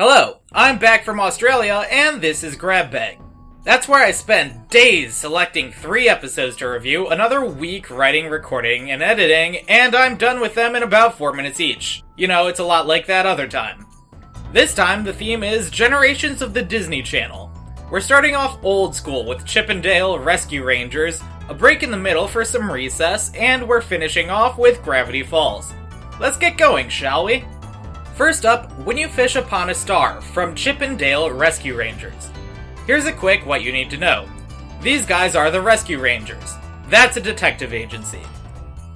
Hello, I'm back from Australia, and this is Grab Bag. That's where I spent days selecting 3 episodes to review, another week writing, recording, and editing, and I'm done with them in about 4 minutes each. You know, it's a lot like that other time. This time, the theme is Generations of the Disney Channel. We're starting off old school with Chip and Dale Rescue Rangers, a break in the middle for some recess, and we're finishing off with Gravity Falls. Let's get going, shall we? First up, When You Fish Upon a Star, from Chip and Dale Rescue Rangers. Here's a quick what you need to know. These guys are the Rescue Rangers. That's a detective agency.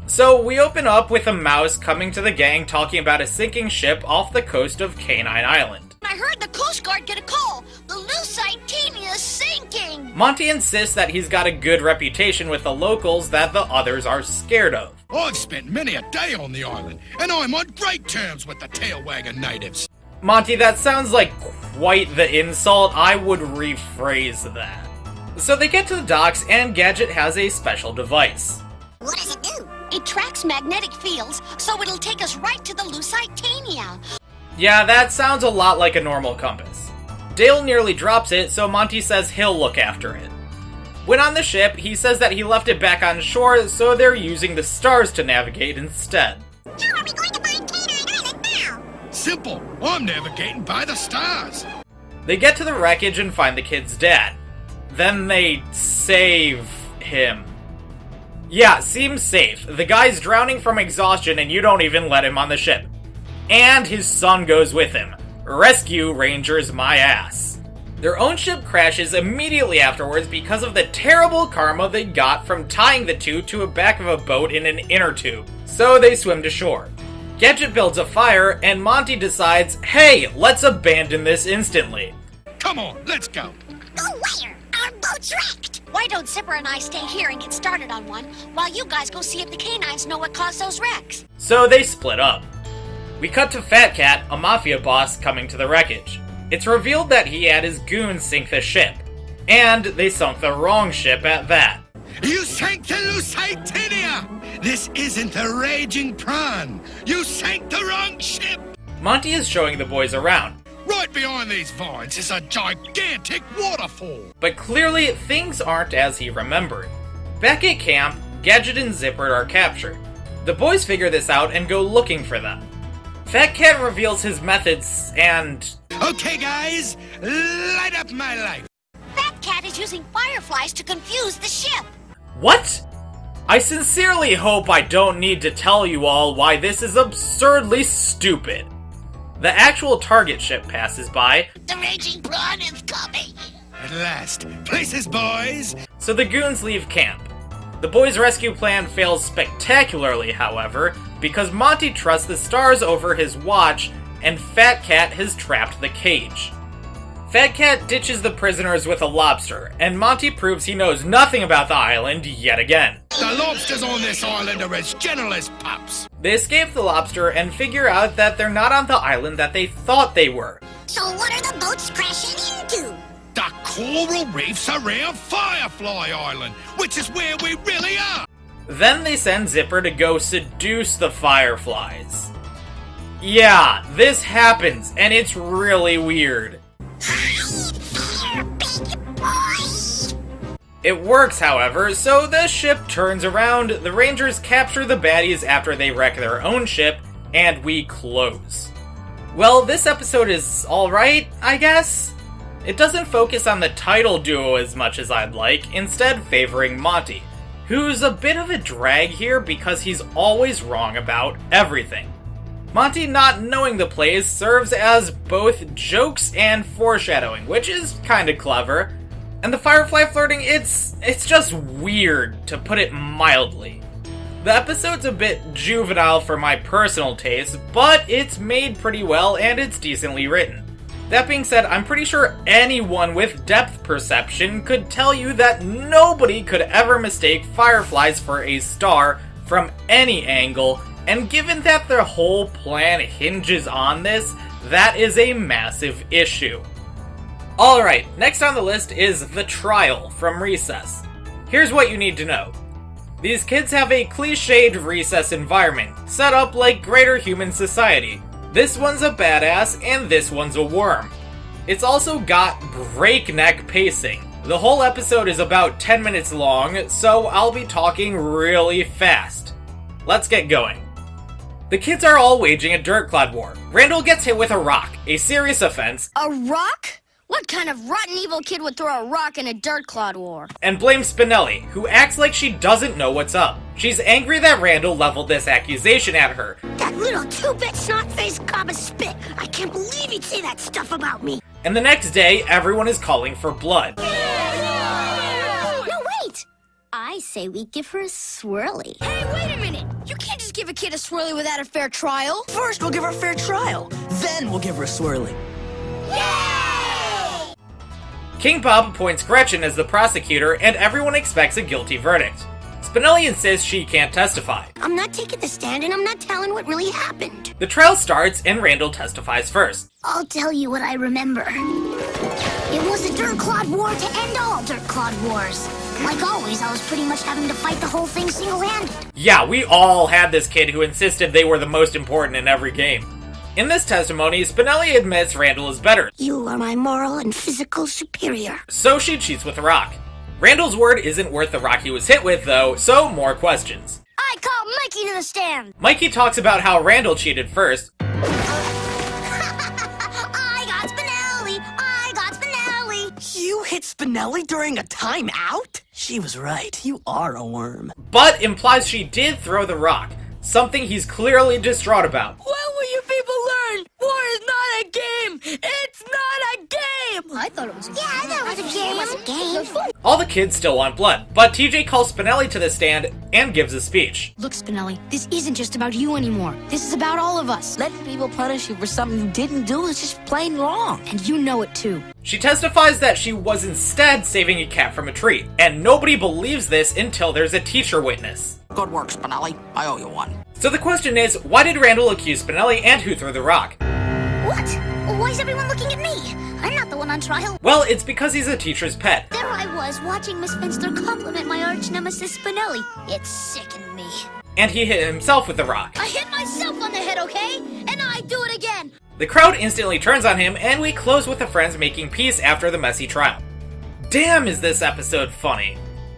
So we open up with a mouse coming to the gang talking about a sinking ship off the coast of Canine Island. I heard the Coast Guard get a call. The Lusitania is sinking! Monty insists that he's got a good reputation with the locals that the others are scared of. I've spent many a day on the island, and I'm on great terms with the tailwagon natives. Monty, that sounds like quite the insult. I would rephrase that. So they get to the docks, and Gadget has a special device. What does it do? It tracks magnetic fields, so it'll take us right to the Lusitania. Yeah, that sounds a lot like a normal compass. Dale nearly drops it, so Monty says he'll look after it. When on the ship, he says that he left it back on shore, so they're using the stars to navigate instead. How are we going to find Canine Island now? Simple. I'm navigating by the stars. They get to the wreckage and find the kid's dad. Then they save him. Yeah, seems safe. The guy's drowning from exhaustion and you don't even let him on the ship. And his son goes with him. Rescue Rangers my ass. Their own ship crashes immediately afterwards because of the terrible karma they got from tying the two to the back of a boat in an inner tube. So they swim to shore. Gadget builds a fire, and Monty decides, hey, let's abandon this instantly. Come on, let's go. Go where? Our boat's wrecked! Why don't Zipper and I stay here and get started on one, while you guys go see if the canines know what caused those wrecks? So they split up. We cut to Fat Cat, a mafia boss, coming to the wreckage. It's revealed that he had his goons sink the ship. And they sunk the wrong ship at that. You sank the Lusitania! This isn't the Raging Prawn! You sank the wrong ship! Monty is showing the boys around. Right behind these vines is a gigantic waterfall! But clearly, things aren't as he remembered. Back at camp, Gadget and Zipper are captured. The boys figure this out and go looking for them. Fat Cat reveals his methods and... Okay guys, light up my life! Fat Cat is using fireflies to confuse the ship! What? I sincerely hope I don't need to tell you all why this is absurdly stupid. The actual target ship passes by. The Raging Prawn is coming! At last, places boys! So the goons leave camp. The boys' rescue plan fails spectacularly, however, because Monty trusts the stars over his watch, and Fat Cat has trapped the cage. Fat Cat ditches the prisoners with a lobster, and Monty proves he knows nothing about the island yet again. The lobsters on this island are as gentle as pups! They escape the lobster and figure out that they're not on the island that they thought they were. So what are the boats crashing into? The coral reefs around Firefly Island, which is where we really are! Then they send Zipper to go seduce the fireflies. Yeah, this happens, and it's really weird. Big boy! It works, however, so the ship turns around, the Rangers capture the baddies after they wreck their own ship, and we close. Well, this episode is alright, I guess? It doesn't focus on the title duo as much as I'd like, instead favoring Monty, who's a bit of a drag here because he's always wrong about everything. Monty not knowing the plays serves as both jokes and foreshadowing, which is kinda clever. And the Firefly flirting, it's just weird, to put it mildly. The episode's a bit juvenile for my personal taste, but it's made pretty well and it's decently written. That being said, I'm pretty sure anyone with depth perception could tell you that nobody could ever mistake fireflies for a star from any angle, and given that their whole plan hinges on this, that is a massive issue. Alright, next on the list is The Trial from Recess. Here's what you need to know. These kids have a cliched recess environment, set up like greater human society. This one's a badass, and this one's a worm. It's also got breakneck pacing. The whole episode is about 10 minutes long, so I'll be talking really fast. Let's get going. The kids are all waging a dirt clod war. Randall gets hit with a rock, a serious offense. A rock? What kind of rotten evil kid would throw a rock in a dirt clod war? And blames Spinelli, who acts like she doesn't know what's up. She's angry that Randall leveled this accusation at her. That little two-bit snot-faced cob of spit. I can't believe he'd say that stuff about me. And the next day, everyone is calling for blood. No, wait! I say we give her a swirly. Hey, wait a minute! You can't just give a kid a swirly without a fair trial. First, we'll give her a fair trial. Then we'll give her a swirly. Yay! King Bob appoints Gretchen as the prosecutor, and everyone expects a guilty verdict. Spinelli insists she can't testify. I'm not taking the stand and I'm not telling what really happened. The trial starts, and Randall testifies first. I'll tell you what I remember. It was a dirt clod war to end all dirt clod wars. Like always, I was pretty much having to fight the whole thing single-handed. Yeah, we all had this kid who insisted they were the most important in every game. In this testimony, Spinelli admits Randall is better. You are my moral and physical superior. So she cheats with a rock. Randall's word isn't worth the rock he was hit with, though, so more questions. I call Mikey to the stand! Mikey talks about how Randall cheated first. I got Spinelli! You hit Spinelli during a timeout? She was right. You are a worm. But implies she did throw the rock, something he's clearly distraught about. When will you people learn? War is not a game! It's not a game! I thought it was a game. Yeah, that was a game. It was a game. All the kids still want blood, but TJ calls Spinelli to the stand and gives a speech. Look, Spinelli, this isn't just about you anymore. This is about all of us. Letting people punish you for something you didn't do is just plain wrong. And you know it too. She testifies that she was instead saving a cat from a tree, and nobody believes this until there's a teacher witness. Good work, Spinelli. I owe you one. So the question is, why did Randall accuse Spinelli, and who threw the rock? What? Why is everyone looking at me? I'm not the one on trial. Well, it's because he's a teacher's pet. There I was, watching Miss Finster compliment my arch nemesis Spinelli. It sickened me. And he hit himself with the rock. I hit myself on the head, okay? And I do it again. The crowd instantly turns on him, and we close with the friends making peace after the messy trial. Damn, is this episode funny.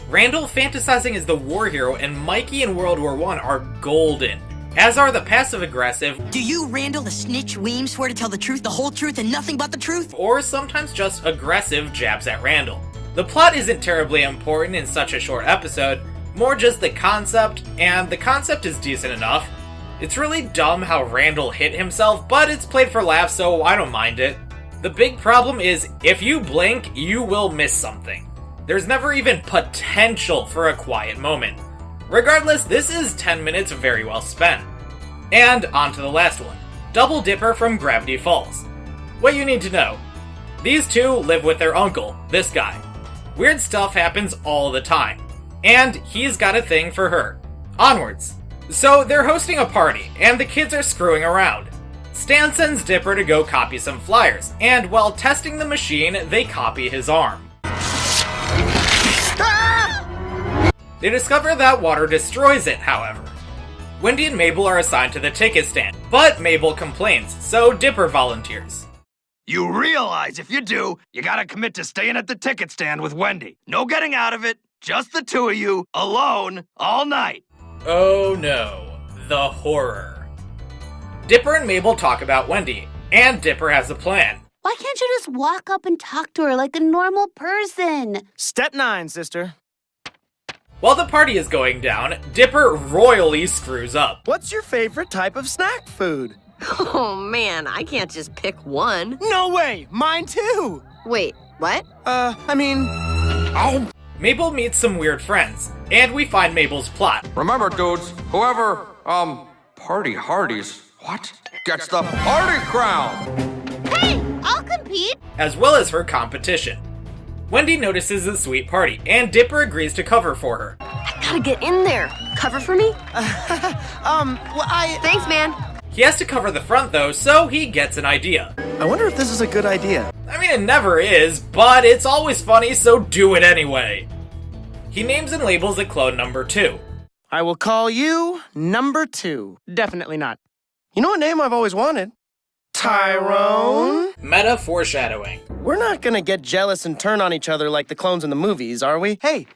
Randall fantasizing as the war hero and Mikey in World War I are golden, as are the passive-aggressive, Do you, Randall, the snitch weem, swear to tell the truth, the whole truth, and nothing but the truth? or sometimes just aggressive jabs at Randall. The plot isn't terribly important in such a short episode, more just the concept, and the concept is decent enough. It's really dumb how Randall hit himself, but it's played for laughs, so I don't mind it. The big problem is, if you blink, you will miss something. There's never even potential for a quiet moment. Regardless, this is 10 minutes very well spent. And on to the last one. Double Dipper from Gravity Falls. What you need to know. These two live with their uncle, this guy. Weird stuff happens all the time. And he's got a thing for her. Onwards. So they're hosting a party, and the kids are screwing around. Stan sends Dipper to go copy some flyers, and while testing the machine, they copy his arm. They discover that water destroys it, however. Wendy and Mabel are assigned to the ticket stand, but Mabel complains, so Dipper volunteers. You realize if you do, you gotta commit to staying at the ticket stand with Wendy. No getting out of it, just the two of you, alone, all night. Oh no, the horror. Dipper and Mabel talk about Wendy, and Dipper has a plan. Why can't you just walk up and talk to her like a normal person? Step 9, sister. While the party is going down, Dipper royally screws up. What's your favorite type of snack food? Oh man, I can't just pick one. No way! Mine too! Wait, what? Mabel meets some weird friends, and we find Mabel's plot. Remember, dudes, whoever, party hardies, what? Gets the party crown! Hey, I'll compete. As well as her competition. Wendy notices the sweet party, and Dipper agrees to cover for her. I gotta get in there. Cover for me? Thanks, man. He has to cover the front though, so he gets an idea. I wonder if this is a good idea. I mean, it never is, but it's always funny, so do it anyway. He names and labels a clone number 2. I will call you number 2. Definitely not. You know a name I've always wanted? Tyrone? Meta foreshadowing. We're not gonna get jealous and turn on each other like the clones in the movies, are we? Hey,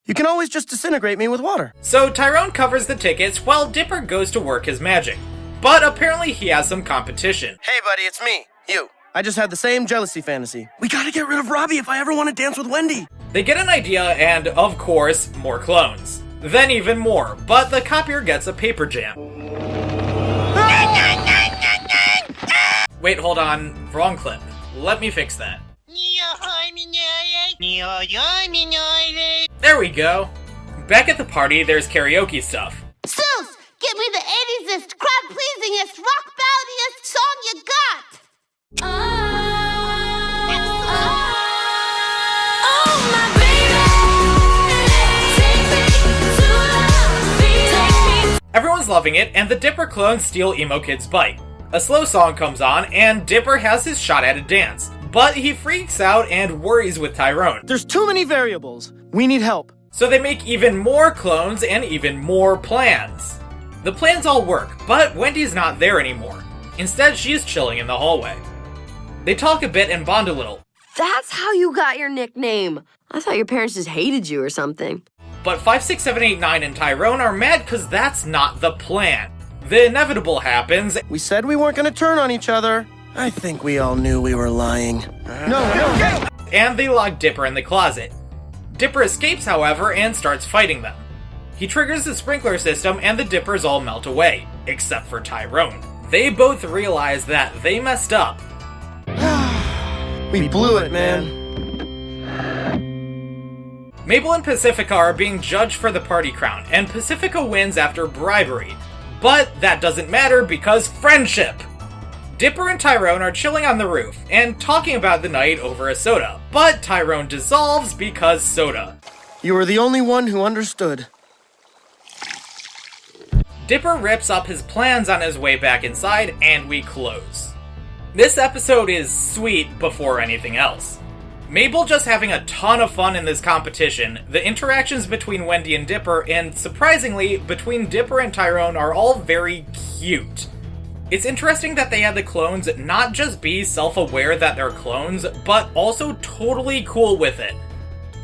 you can always just disintegrate me with water. So Tyrone covers the tickets while Dipper goes to work his magic. But apparently he has some competition. Hey, buddy, it's me. You. I just had the same jealousy fantasy. We gotta get rid of Robbie if I ever want to dance with Wendy. They get an idea and, of course, more clones. Then even more, but the copier gets a paper jam. Wait, hold on. Wrong clip. Let me fix that. There we go. Back at the party, there's karaoke stuff. Seuss, give me the 80s-est, crowd-pleasingest, rock-balladiest song you got! Everyone's loving it, and the Dipper clones steal Emo Kid's bike. A slow song comes on, and Dipper has his shot at a dance. But he freaks out and worries with Tyrone. There's too many variables. We need help. So they make even more clones and even more plans. The plans all work, but Wendy's not there anymore. Instead, she's chilling in the hallway. They talk a bit and bond a little. That's how you got your nickname. I thought your parents just hated you or something. But 5, 6, 7, 8, 9 and Tyrone are mad because that's not the plan. The inevitable happens. We said we weren't gonna turn on each other. I think we all knew we were lying. No. And they lock Dipper in the closet. Dipper escapes, however, and starts fighting them. He triggers the sprinkler system and the Dippers all melt away, except for Tyrone. They both realize that they messed up. We blew it, man. Mabel and Pacifica are being judged for the party crown, and Pacifica wins after bribery. But that doesn't matter because friendship! Dipper and Tyrone are chilling on the roof and talking about the night over a soda, but Tyrone dissolves because soda. You were the only one who understood. Dipper rips up his plans on his way back inside, and we close. This episode is sweet before anything else. Mabel just having a ton of fun in this competition, the interactions between Wendy and Dipper, and surprisingly, between Dipper and Tyrone are all very cute. It's interesting that they had the clones not just be self-aware that they're clones, but also totally cool with it.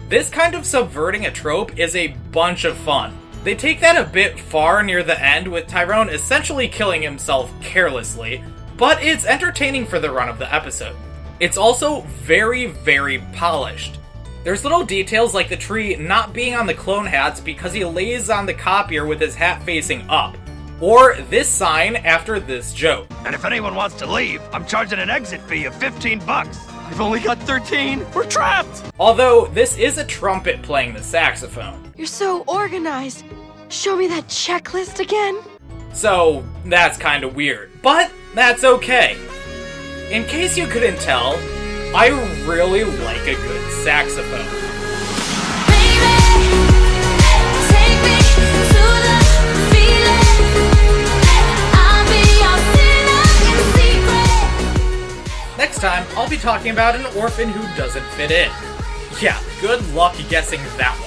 This kind of subverting a trope is a bunch of fun. They take that a bit far near the end with Tyrone essentially killing himself carelessly, but it's entertaining for the run of the episode. It's also very, very polished. There's little details like the tree not being on the clone hats because he lays on the copier with his hat facing up. Or this sign after this joke. And if anyone wants to leave, I'm charging an exit fee of $15. I've only got 13. We're trapped! Although this is a trumpet playing the saxophone. You're so organized. Show me that checklist again. So that's kinda weird, but that's okay. In case you couldn't tell, I really like a good saxophone. Next time, I'll be talking about an orphan who doesn't fit in. Yeah, good luck guessing that one.